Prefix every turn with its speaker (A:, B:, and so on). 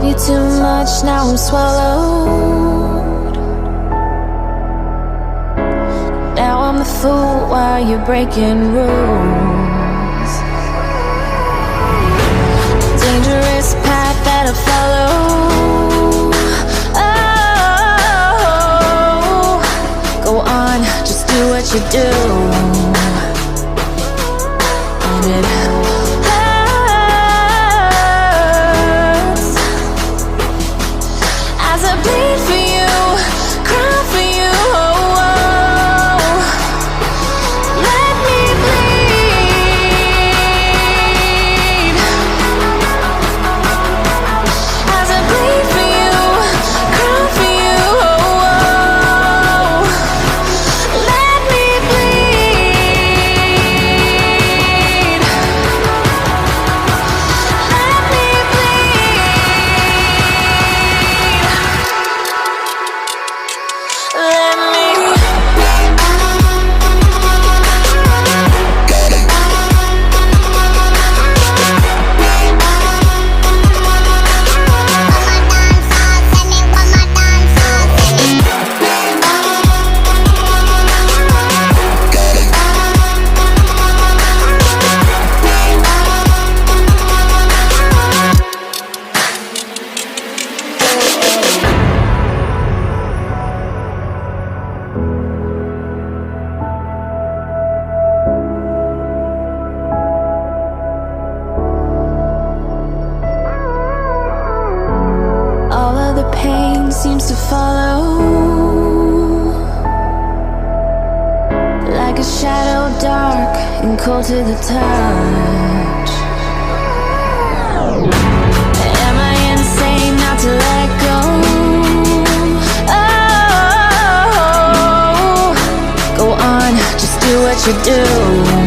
A: Gave you too much, now I'm swallowed. Now I'm the fool while you're breaking rules. Dangerous path that I follow. Oh, go on, just do what you do. And it hurts as I bleed for you, cry for you. Oh, oh. Let me bleed as I bleed for you, cry for you. Oh, oh. Let me bleed. Let me all of the pain seems to follow like a shadow, dark and cold to the touch. Am I insane not to let go? Oh, go on, just do what you do.